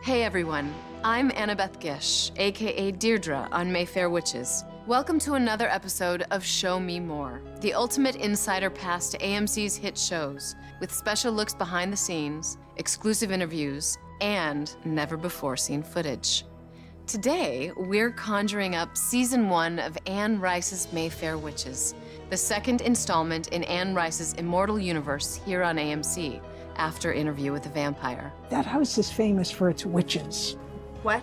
Hey everyone, I'm Annabeth Gish, aka Deirdre on Mayfair Witches. Welcome to another episode of Show Me More, the ultimate insider pass to AMC's hit shows, with special looks behind the scenes, exclusive interviews, and never-before-seen footage. Today, we're conjuring up Season 1 of Anne Rice's Mayfair Witches, the second installment in Anne Rice's immortal universe here on AMC, after Interview with the Vampire. That house is famous for its witches. What?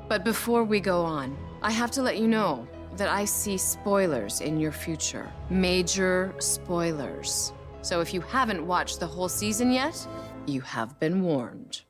But before we go on, I have to let you know that I see spoilers in your future. Major spoilers. So if you haven't watched the whole season yet, you have been warned.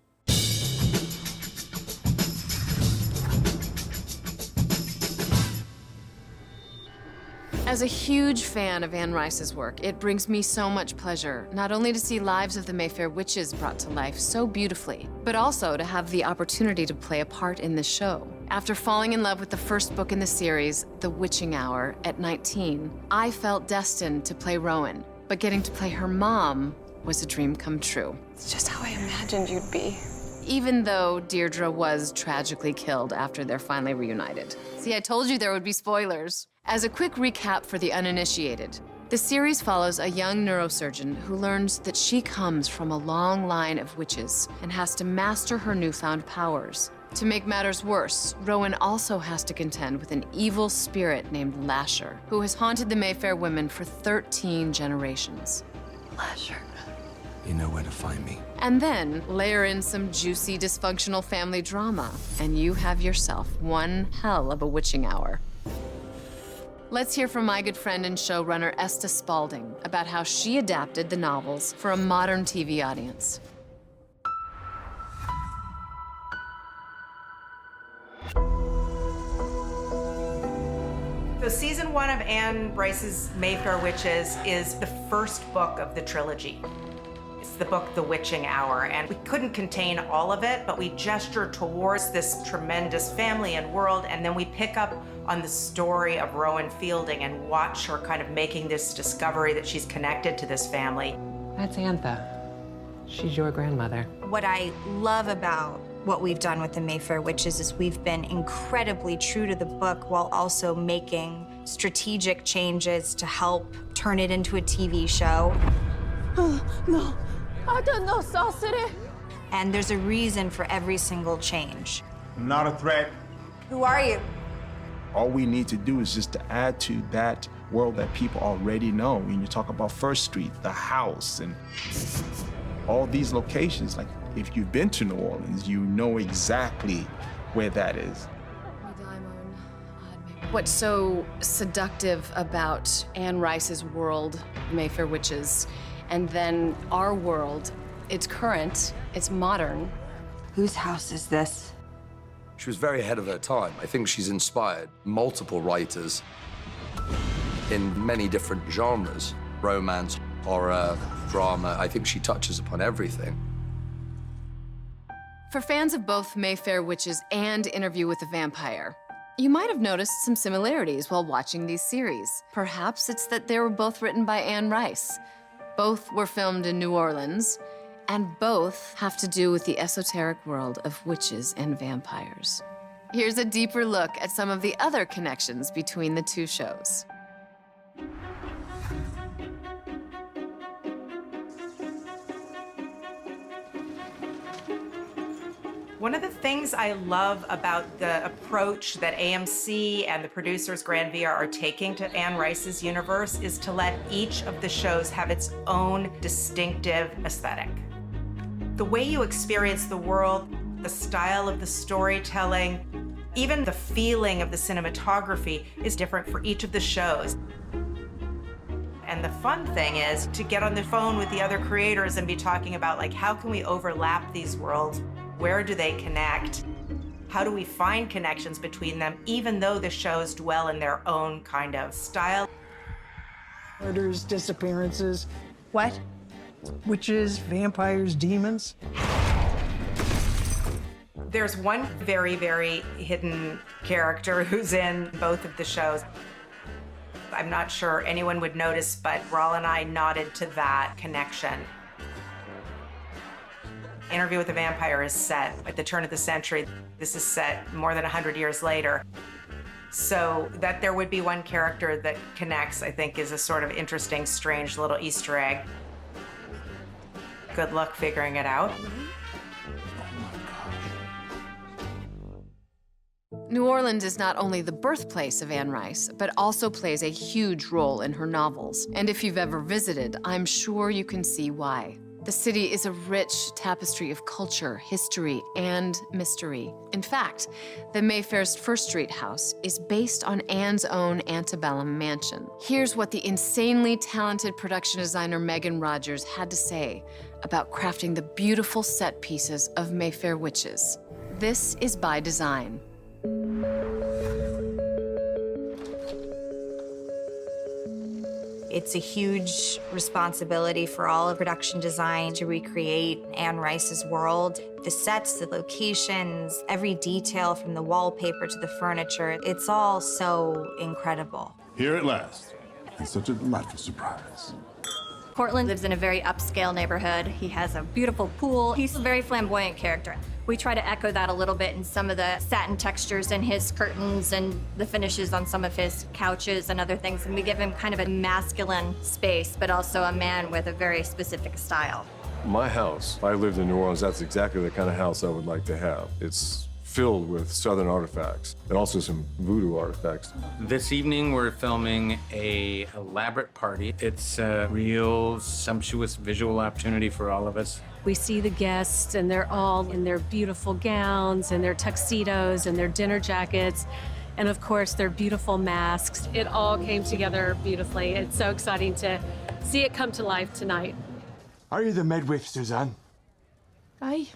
As a huge fan of Anne Rice's work, it brings me so much pleasure, not only to see lives of the Mayfair Witches brought to life so beautifully, but also to have the opportunity to play a part in this show. After falling in love with the first book in the series, The Witching Hour, at 19, I felt destined to play Rowan, but getting to play her mom was a dream come true. It's just how I imagined you'd be. Even though Deirdre was tragically killed after they're finally reunited. See, I told you there would be spoilers. As a quick recap for the uninitiated, the series follows a young neurosurgeon who learns that she comes from a long line of witches and has to master her newfound powers. To make matters worse, Rowan also has to contend with an evil spirit named Lasher, who has haunted the Mayfair women for 13 generations. Lasher. You know where to find me. And then layer in some juicy dysfunctional family drama, and you have yourself one hell of a witching hour. Let's hear from my good friend and showrunner Esta Spalding about how she adapted the novels for a modern TV audience. So season 1 of Anne Rice's Mayfair Witches is the first book of the trilogy. It's the book, The Witching Hour, and we couldn't contain all of it, but we gesture towards this tremendous family and world, and then we pick up on the story of Rowan Fielding and watch her kind of making this discovery that she's connected to this family. That's Antha. She's your grandmother. What I love about what we've done with the Mayfair Witches is we've been incredibly true to the book while also making strategic changes to help turn it into a TV show. No, I don't know, South City. And there's a reason for every single change. I'm not a threat. Who are you? All we need to do is just to add to that world that people already know. When you talk about First Street, the house, and all these locations, like if you've been to New Orleans, you know exactly where that is. What's so seductive about Anne Rice's world, Mayfair Witches, and then our world, it's current, it's modern. Whose house is this? She was very ahead of her time. I think she's inspired multiple writers in many different genres. Romance, horror, drama. I think she touches upon everything. For fans of both Mayfair Witches and Interview with the Vampire, you might have noticed some similarities while watching these series. Perhaps it's that they were both written by Anne Rice. Both were filmed in New Orleans, and both have to do with the esoteric world of witches and vampires. Here's a deeper look at some of the other connections between the two shows. One of the things I love about the approach that AMC and the producers Grand Via are taking to Anne Rice's universe is to let each of the shows have its own distinctive aesthetic. The way you experience the world, the style of the storytelling, even the feeling of the cinematography is different for each of the shows. And the fun thing is to get on the phone with the other creators and be talking about, like, how can we overlap these worlds? Where do they connect? How do we find connections between them, even though the shows dwell in their own kind of style? Murders, disappearances, What? witches, vampires, demons. There's one very, very hidden character who's in both of the shows. I'm not sure anyone would notice, but Raul and I nodded to that connection. Interview with the Vampire is set at the turn of the century. This is set more than 100 years later. So that there would be one character that connects, I think, is a sort of interesting, strange little Easter egg. Good luck figuring it out. New Orleans is not only the birthplace of Anne Rice, but also plays a huge role in her novels. And if you've ever visited, I'm sure you can see why. The city is a rich tapestry of culture, history, and mystery. In fact, the Mayfair's First Street house is based on Anne's own antebellum mansion. Here's what the insanely talented production designer Megan Rogers had to say about crafting the beautiful set pieces of Mayfair Witches. This is by design. It's a huge responsibility for all of production design to recreate Anne Rice's world. The sets, the locations, every detail from the wallpaper to the furniture, it's all so incredible. Here at last, and such a delightful surprise. Cortland lives in a very upscale neighborhood. He has a beautiful pool. He's a very flamboyant character. We try to echo that a little bit in some of the satin textures in his curtains and the finishes on some of his couches and other things. And we give him kind of a masculine space, but also a man with a very specific style. My house, if I lived in New Orleans, that's exactly the kind of house I would like to have. It's filled with Southern artifacts and also some voodoo artifacts. This evening we're filming a elaborate party. It's a real sumptuous visual opportunity for all of us. We see the guests and they're all in their beautiful gowns and their tuxedos and their dinner jackets and of course their beautiful masks. It all came together beautifully. It's so exciting to see it come to life tonight. Are you the midwife, Suzanne? Aye,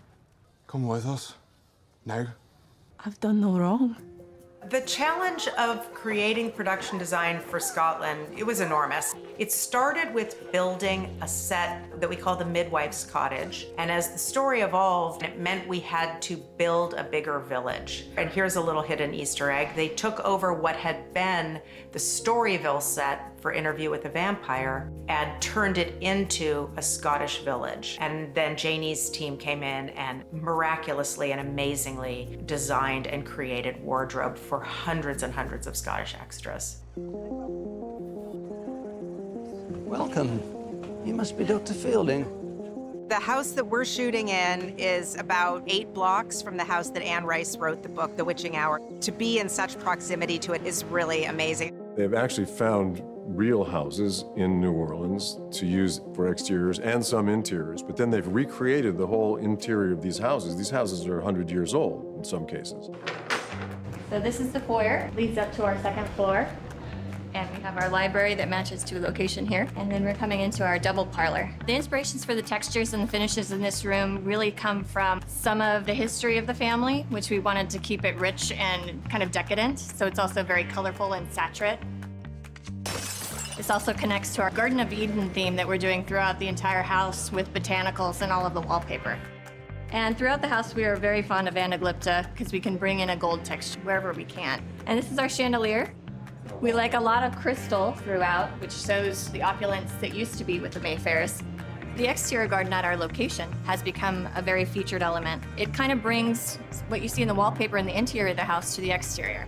Come with us. Now. I've done no wrong. The challenge of creating production design for Scotland, it was enormous. It started with building a set that we call the Midwife's Cottage. And as the story evolved, it meant we had to build a bigger village. And here's a little hidden Easter egg. They took over what had been the Storyville set for Interview with the Vampire and turned it into a Scottish village. And then Janie's team came in and miraculously and amazingly designed and created wardrobe for hundreds and hundreds of Scottish extras. Welcome. You must be Dr. Fielding. The house that we're shooting in is about 8 blocks from the house that Anne Rice wrote the book, The Witching Hour. To be in such proximity to it is really amazing. They've actually found real houses in New Orleans to use for exteriors and some interiors, but then they've recreated the whole interior of these houses. These houses are 100 years old in some cases. So this is the foyer, leads up to our second floor. And we have our library that matches to a location here. And then we're coming into our double parlor. The inspirations for the textures and the finishes in this room really come from some of the history of the family, which we wanted to keep it rich and kind of decadent. So it's also very colorful and saturate. This also connects to our Garden of Eden theme that we're doing throughout the entire house with botanicals and all of the wallpaper. And throughout the house, we are very fond of anaglypta because we can bring in a gold texture wherever we can. And this is our chandelier. We like a lot of crystal throughout, which shows the opulence that used to be with the Mayfairs. The exterior garden at our location has become a very featured element. It kind of brings what you see in the wallpaper in the interior of the house to the exterior.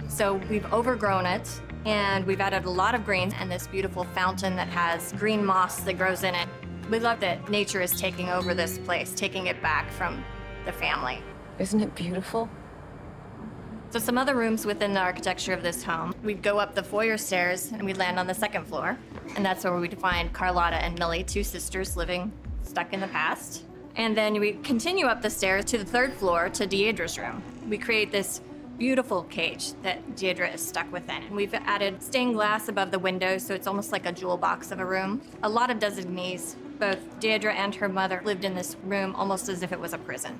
So we've overgrown it, and we've added a lot of greens and this beautiful fountain that has green moss that grows in it. We love that nature is taking over this place, taking it back from the family. Isn't it beautiful? So some other rooms within the architecture of this home, we'd go up the foyer stairs and we'd land on the second floor. And that's where we'd find Carlotta and Millie, 2 sisters living stuck in the past. And then we continue up the stairs to the 3rd floor to Deirdre's room. We create this beautiful cage that Deirdre is stuck within. And we've added stained glass above the windows, so it's almost like a jewel box of a room. A lot of designees, both Deirdre and her mother, lived in this room almost as if it was a prison.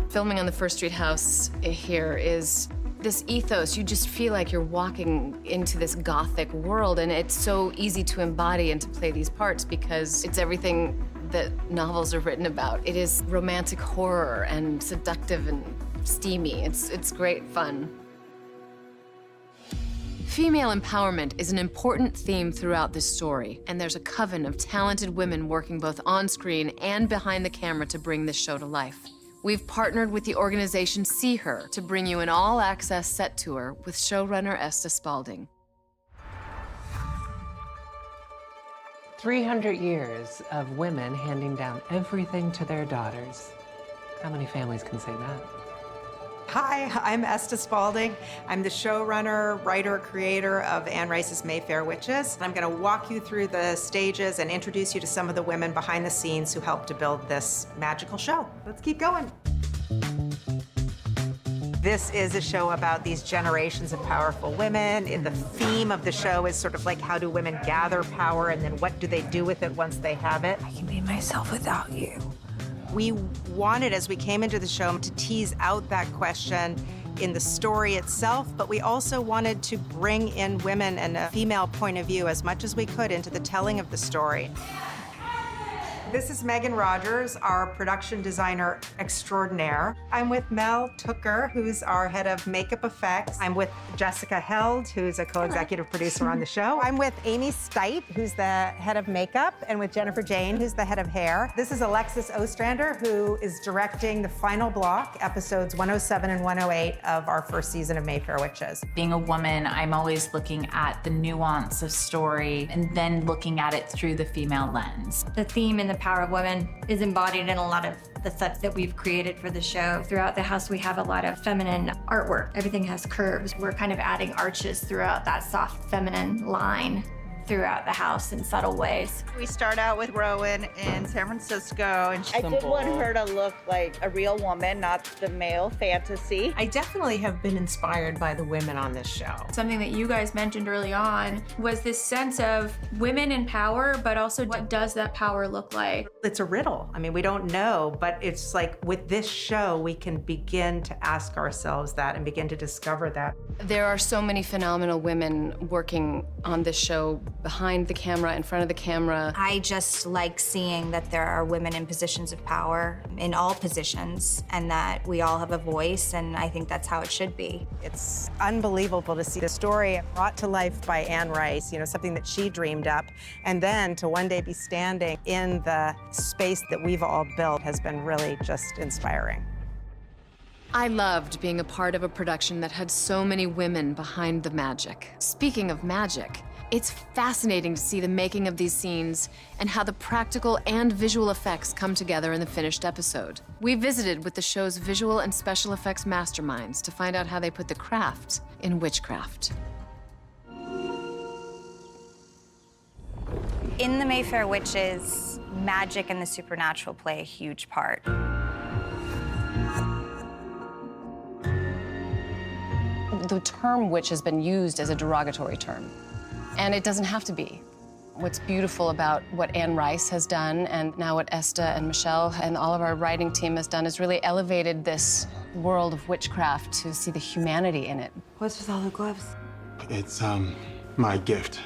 Filming on the First Street house here is this ethos. You just feel like you're walking into this gothic world, and it's so easy to embody and to play these parts because it's everything that novels are written about. It is romantic horror and seductive and steamy. It's great fun. Female empowerment is an important theme throughout this story, and there's a coven of talented women working both on screen and behind the camera to bring this show to life. We've partnered with the organization See Her to bring you an all-access set tour with showrunner Esther Spalding. 300 years of women handing down everything to their daughters. How many families can say that? Hi, I'm Esther Spalding. I'm the showrunner, writer, creator of Anne Rice's Mayfair Witches. I'm going to walk you through the stages and introduce you to some of the women behind the scenes who helped to build this magical show. Let's keep going. This is a show about these generations of powerful women. And the theme of the show is sort of like, how do women gather power, and then what do they do with it once they have it? I can be myself without you. We wanted, as we came into the show, to tease out that question in the story itself, but we also wanted to bring in women and a female point of view as much as we could into the telling of the story. This is Megan Rogers, our production designer extraordinaire. I'm with Mel Tooker, who's our head of makeup effects. I'm with Jessica Held, who's a co-executive producer on the show. I'm with Amy Stite, who's the head of makeup, and with Jennifer Jane, who's the head of hair. This is Alexis Ostrander, who is directing the final block, episodes 107 and 108 of our first season of Mayfair Witches. Being a woman, I'm always looking at the nuance of story and then looking at it through the female lens. The theme and the power of women is embodied in a lot of the sets that we've created for the show. Throughout the house, we have a lot of feminine artwork. Everything has curves. We're kind of adding arches throughout that soft feminine line throughout the house in subtle ways. We start out with Rowan in San Francisco, and I did want her to look like a real woman, not the male fantasy. I definitely have been inspired by the women on this show. Something that you guys mentioned early on was this sense of women in power, but also what does that power look like? It's a riddle. I mean, we don't know, but it's like with this show, we can begin to ask ourselves that and begin to discover that. There are so many phenomenal women working on this show, behind the camera, in front of the camera. I just like seeing that there are women in positions of power, in all positions, and that we all have a voice, and I think that's how it should be. It's unbelievable to see the story brought to life by Anne Rice, you know, something that she dreamed up, and then to one day be standing in the space that we've all built has been really just inspiring. I loved being a part of a production that had so many women behind the magic. Speaking of magic, it's fascinating to see the making of these scenes and how the practical and visual effects come together in the finished episode. We visited with the show's visual and special effects masterminds to find out how they put the craft in witchcraft. In the Mayfair Witches, magic and the supernatural play a huge part. The term witch has been used as a derogatory term, and it doesn't have to be. What's beautiful about what Anne Rice has done, and now what Esther and Michelle and all of our writing team has done, is really elevated this world of witchcraft to see the humanity in it. What's with all the gloves? It's my gift.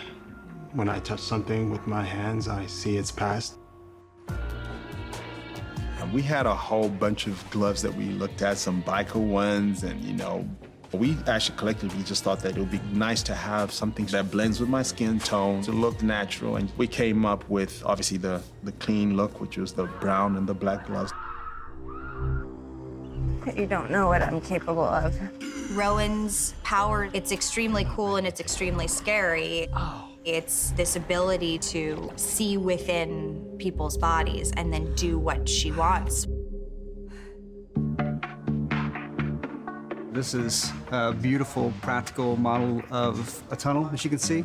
When I touch something with my hands, I see its past. We had a whole bunch of gloves that we looked at, some biker ones, and we actually collectively just thought that it would be nice to have something that blends with my skin tone to look natural. And we came up with, obviously, the clean look, which was the brown and the black gloves. You don't know what I'm capable of. Rowan's power, it's extremely cool and it's extremely scary. It's this ability to see within people's bodies and then do what she wants. This is a beautiful, practical model of a tunnel, as you can see.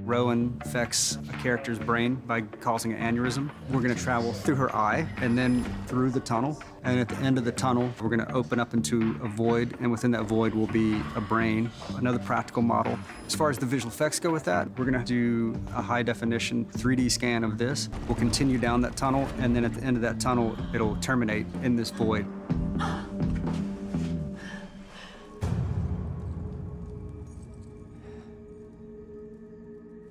Rowan affects a character's brain by causing an aneurysm. We're gonna travel through her eye and then through the tunnel. And at the end of the tunnel, we're gonna open up into a void, and within that void will be a brain, another practical model. As far as the visual effects go with that, we're gonna do a high definition 3D scan of this. We'll continue down that tunnel, and then at the end of that tunnel, it'll terminate in this void.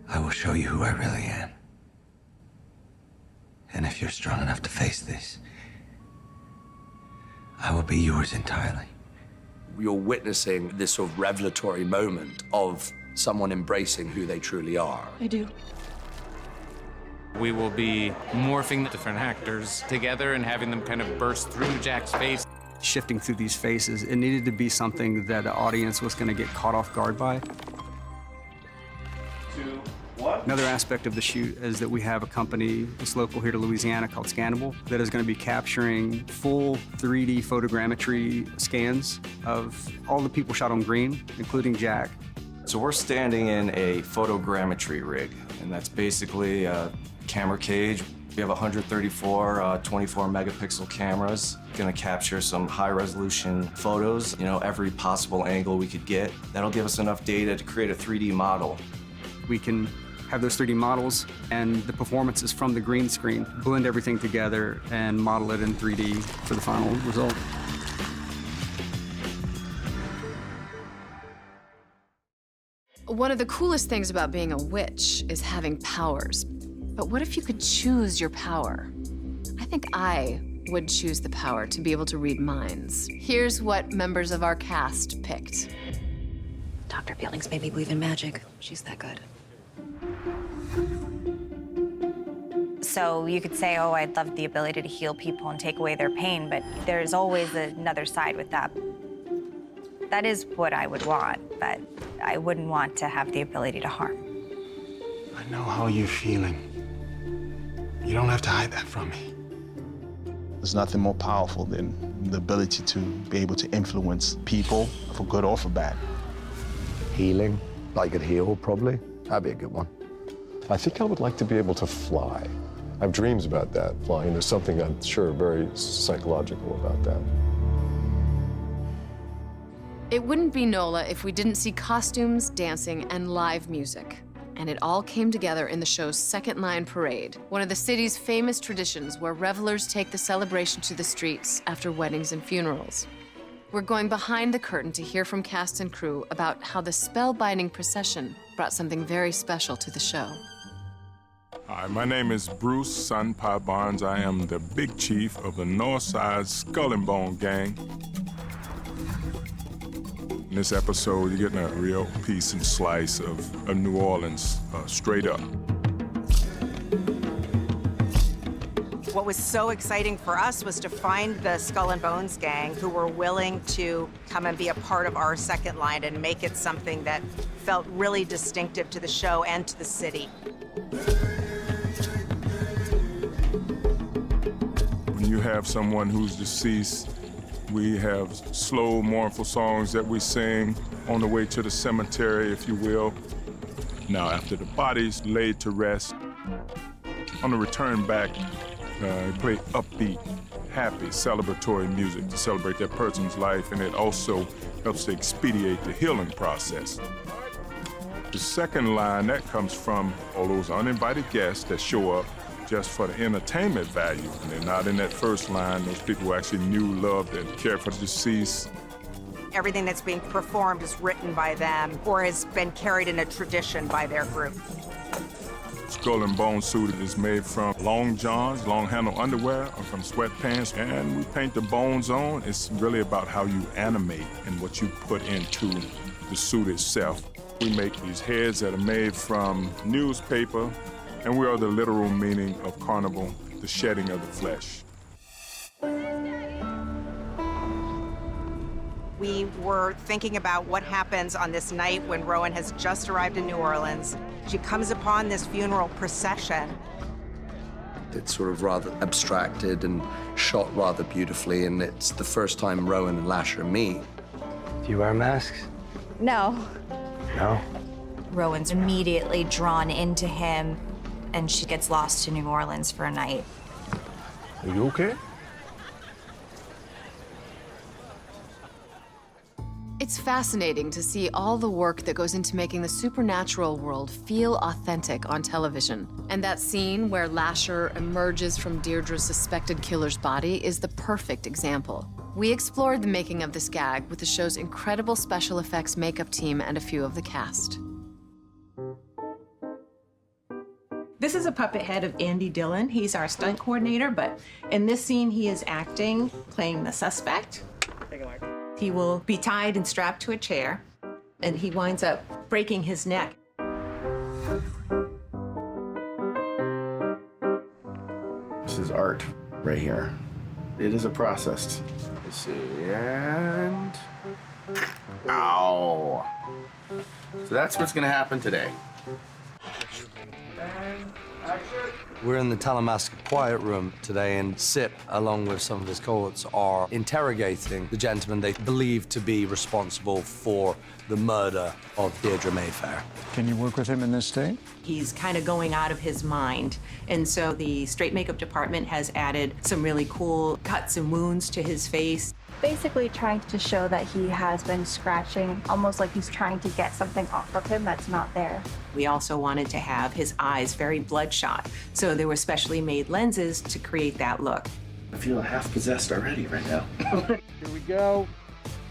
I will show you who I really am. And if you're strong enough to face this, I will be yours entirely. You're witnessing this sort of revelatory moment of someone embracing who they truly are. I do. We will be morphing the different actors together and having them kind of burst through Jack's face. Shifting through these faces, it needed to be something that the audience was going to get caught off guard by. 2, 1. Another aspect of the shoot is that we have a company that's local here to Louisiana called Scannable that is going to be capturing full 3D photogrammetry scans of all the people shot on green, including Jack. So we're standing in a photogrammetry rig, and that's basically a camera cage. We have 134 24 megapixel cameras, gonna capture some high resolution photos, every possible angle we could get. That'll give us enough data to create a 3D model. We can have those 3D models and the performances from the green screen, blend everything together and model it in 3D for the final result. One of the coolest things about being a witch is having powers. But what if you could choose your power? I think I would choose the power to be able to read minds. Here's what members of our cast picked. Dr. Peelings made me believe in magic. She's that good. So you could say, oh, I'd love the ability to heal people and take away their pain, but there's always another side with that. That is what I would want, but I wouldn't want to have the ability to harm. I know how you're feeling. You don't have to hide that from me. There's nothing more powerful than the ability to be able to influence people for good or for bad. Healing. I could heal, probably. That'd be a good one. I think I would like to be able to fly. I have dreams about that, flying. There's something, I'm sure, very psychological about that. It wouldn't be NOLA if we didn't see costumes, dancing, and live music. And it all came together in the show's Second Line Parade, one of the city's famous traditions where revelers take the celebration to the streets after weddings and funerals. We're going behind the curtain to hear from cast and crew about how the spellbinding procession brought something very special to the show. Hi, my name is Bruce Sun Pie Barnes. I am the big chief of the Northside Skull and Bone Gang. In this episode, you're getting a real piece and slice of New Orleans, straight up. What was so exciting for us was to find the Skull and Bones gang who were willing to come and be a part of our second line and make it something that felt really distinctive to the show and to the city. When you have someone who's deceased, we have slow, mournful songs that we sing on the way to the cemetery, if you will. Now, after the body's laid to rest, on the return back, we play upbeat, happy, celebratory music to celebrate that person's life, and it also helps to expedite the healing process. The second line, that comes from all those uninvited guests that show up just for the entertainment value. And they're not in that first line, those people who actually knew, loved, and cared for the deceased. Everything that's being performed is written by them or has been carried in a tradition by their group. Skull and Bone suit is made from long johns, long handle underwear, or from sweatpants, and we paint the bones on. It's really about how you animate and what you put into the suit itself. We make these heads that are made from newspaper, and we are the literal meaning of carnival, the shedding of the flesh. We were thinking about what happens on this night when Rowan has just arrived in New Orleans. She comes upon this funeral procession. It's sort of rather abstracted and shot rather beautifully, and it's the first time Rowan and Lasher meet. Do you wear masks? No. No? Rowan's immediately drawn into him, and she gets lost to New Orleans for a night. Are you okay? It's fascinating to see all the work that goes into making the supernatural world feel authentic on television. And that scene where Lasher emerges from Deirdre's suspected killer's body is the perfect example. We explored the making of this gag with the show's incredible special effects makeup team and a few of the cast. This is a puppet head of Andy Dillon. He's our stunt coordinator, but in this scene, he is acting, playing the suspect. He will be tied and strapped to a chair, and he winds up breaking his neck. This is art right here. It is a process. Let's see, and... Ow! So that's what's gonna happen today. We're in the Talamasca quiet room today, and Sip, along with some of his cohorts, are interrogating the gentleman they believe to be responsible for the murder of Deirdre Mayfair. Can you work with him in this state? He's kind of going out of his mind. And so the straight makeup department has added some really cool cuts and wounds to his face. Basically trying to show that he has been scratching, almost like he's trying to get something off of him that's not there. We also wanted to have his eyes very bloodshot, so there were specially made lenses to create that look. I feel half possessed already right now. Here we go.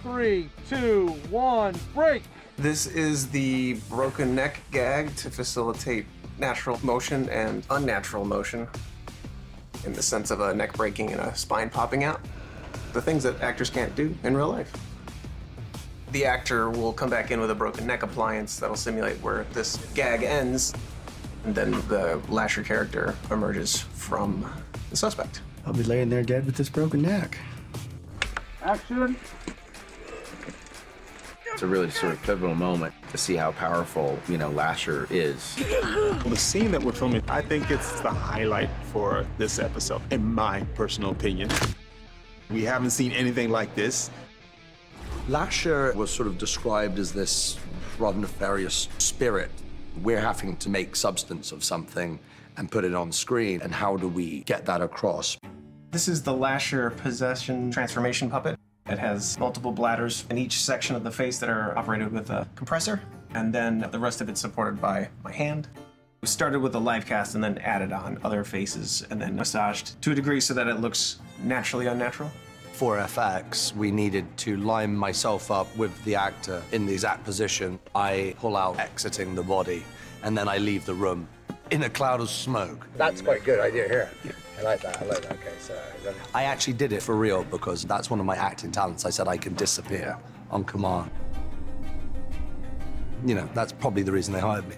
3, 2, 1, break! This is the broken neck gag to facilitate natural motion and unnatural motion in the sense of a neck breaking and a spine popping out. The things that actors can't do in real life. The actor will come back in with a broken neck appliance that'll simulate where this gag ends, and then the Lasher character emerges from the suspect. I'll be laying there dead with this broken neck. Action! It's a really sort of pivotal moment to see how powerful, Lasher is. The scene that we're filming, I think it's the highlight for this episode, in my personal opinion. We haven't seen anything like this. Lasher was sort of described as this rather nefarious spirit. We're having to make substance of something and put it on screen, and how do we get that across? This is the Lasher possession transformation puppet. It has multiple bladders in each section of the face that are operated with a compressor, and then the rest of it's supported by my hand. We started with a live cast and then added on other faces and then massaged to a degree so that it looks naturally unnatural. For FX, we needed to line myself up with the actor in the exact position. I pull out exiting the body, and then I leave the room in a cloud of smoke. That's quite a good idea here. I like that. Okay, so... I actually did it for real because that's one of my acting talents. I said I can disappear on command. That's probably the reason they hired me.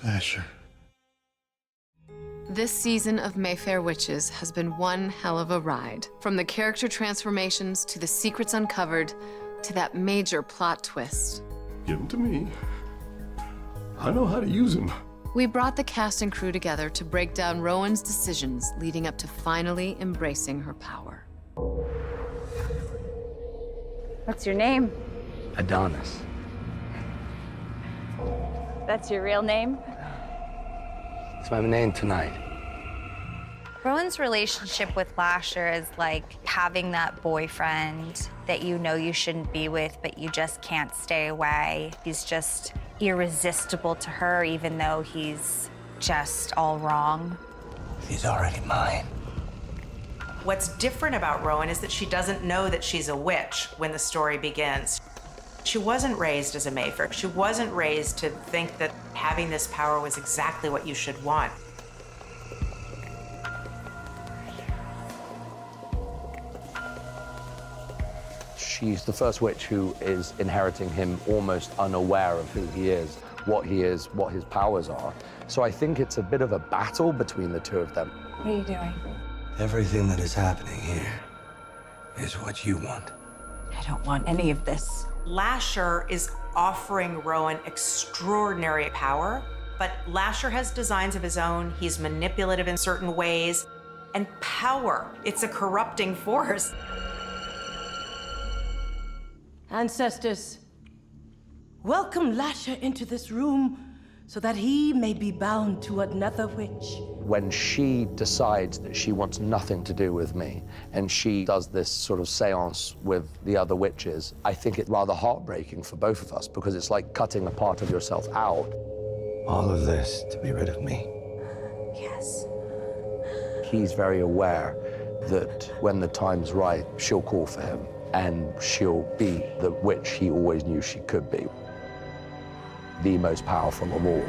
Lasher. This season of Mayfair Witches has been one hell of a ride. From the character transformations to the secrets uncovered to that major plot twist. Give them to me. I know how to use them. We brought the cast and crew together to break down Rowan's decisions leading up to finally embracing her power. What's your name? Adonis. That's your real name? It's my name tonight. Rowan's relationship with Lasher is like having that boyfriend that you shouldn't be with, but you just can't stay away. He's just irresistible to her, even though he's just all wrong. He's already mine. What's different about Rowan is that she doesn't know that she's a witch when the story begins. She wasn't raised as a Mayfair. She wasn't raised to think that having this power was exactly what you should want. She's the first witch who is inheriting him almost unaware of who he is, what his powers are. So I think it's a bit of a battle between the two of them. What are you doing? Everything that is happening here is what you want. I don't want any of this. Lasher is offering Rowan extraordinary power, but Lasher has designs of his own. He's manipulative in certain ways. And power, it's a corrupting force. Ancestors, welcome Lasher into this room so that he may be bound to another witch. When she decides that she wants nothing to do with me, and she does this sort of seance with the other witches, I think it's rather heartbreaking for both of us because it's like cutting a part of yourself out. All of this to be rid of me. Yes. He's very aware that when the time's right, she'll call for him, and she'll be the witch he always knew she could be. The most powerful of all.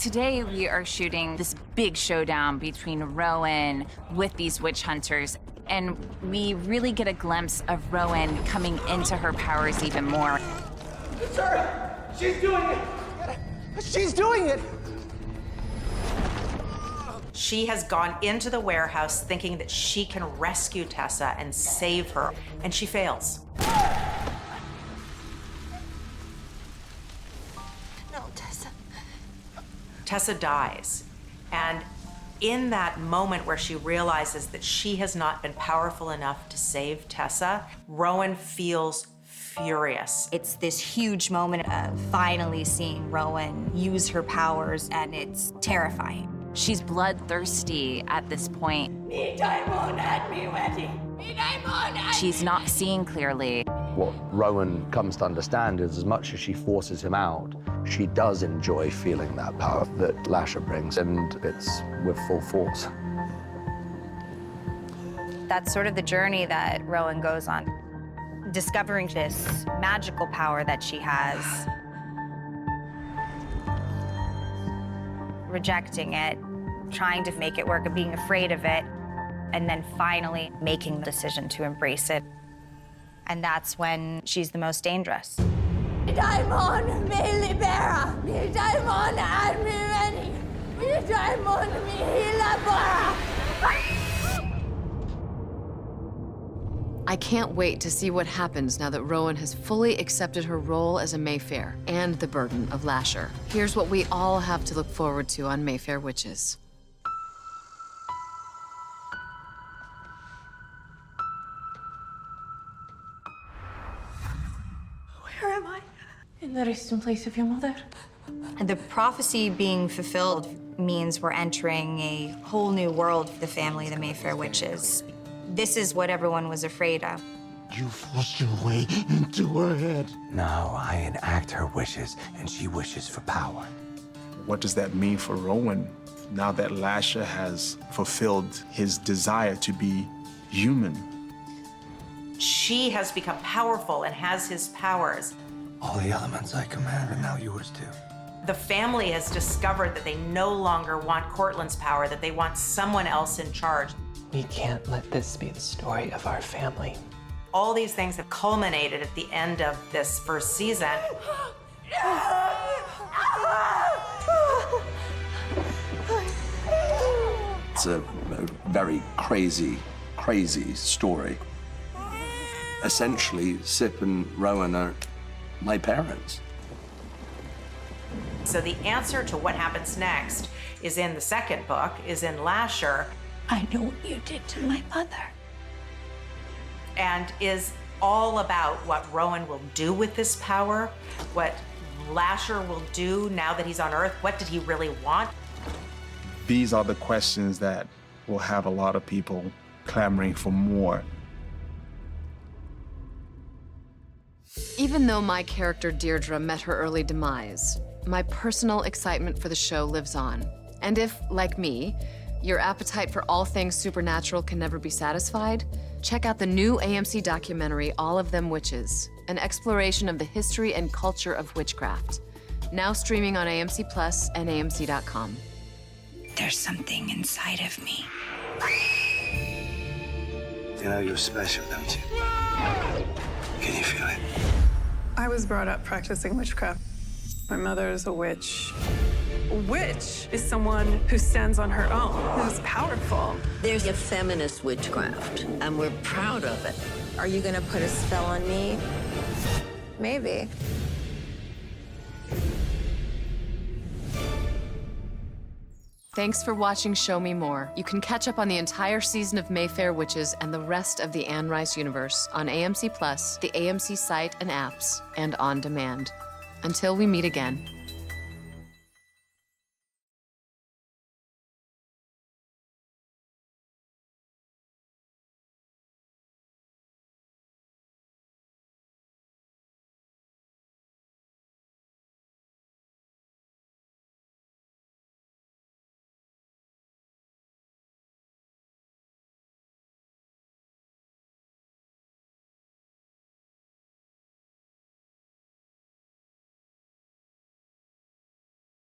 Today we are shooting this big showdown between Rowan with these witch hunters, and we really get a glimpse of Rowan coming into her powers even more. Sir, she's doing it! She's doing it! She has gone into the warehouse thinking that she can rescue Tessa and save her, and she fails. No, Tessa. Tessa dies, and in that moment where she realizes that she has not been powerful enough to save Tessa, Rowan feels furious. It's this huge moment of finally seeing Rowan use her powers, and it's terrifying. She's bloodthirsty at this point. She's not seeing clearly. What Rowan comes to understand is as much as she forces him out, she does enjoy feeling that power that Lasher brings, and it's with full force. That's sort of the journey that Rowan goes on, discovering this magical power that she has, rejecting it, trying to make it work, and being afraid of it, and then finally making the decision to embrace it. And that's when she's the most dangerous. Daimon me libera, mi daimon ad mi veni, mi daimon mi labora. I can't wait to see what happens now that Rowan has fully accepted her role as a Mayfair and the burden of Lasher. Here's what we all have to look forward to on Mayfair Witches. Where am I? In the resting place of your mother. And the prophecy being fulfilled means we're entering a whole new world for the family, the Mayfair Witches. This is what everyone was afraid of. You forced your way into her head. Now I enact her wishes, and she wishes for power. What does that mean for Rowan now that Lasher has fulfilled his desire to be human? She has become powerful and has his powers. All the elements I command are now yours too. The family has discovered that they no longer want Cortland's power, that they want someone else in charge. We can't let this be the story of our family. All these things have culminated at the end of this first season. It's a very crazy, crazy story. Essentially, Sip and Rowan are my parents. So the answer to what happens next is in the second book, is in Lasher. I know what you did to my mother. And is all about what Rowan will do with this power, what Lasher will do now that he's on Earth. What did he really want? These are the questions that will have a lot of people clamoring for more. Even though my character Deirdre met her early demise, my personal excitement for the show lives on. And if, like me, your appetite for all things supernatural can never be satisfied, check out the new AMC documentary, All of Them Witches, an exploration of the history and culture of witchcraft. Now streaming on AMC Plus and AMC.com. There's something inside of me. You know you're special, don't you? Can you feel it? I was brought up practicing witchcraft. My mother is a witch. A witch is someone who stands on her own, who's powerful. There's a feminist witchcraft, and we're proud of it. Are you gonna put a spell on me? Maybe. Thanks for watching Show Me More. You can catch up on the entire season of Mayfair Witches and the rest of the Anne Rice universe on AMC Plus, the AMC site and apps, and on demand. Until we meet again.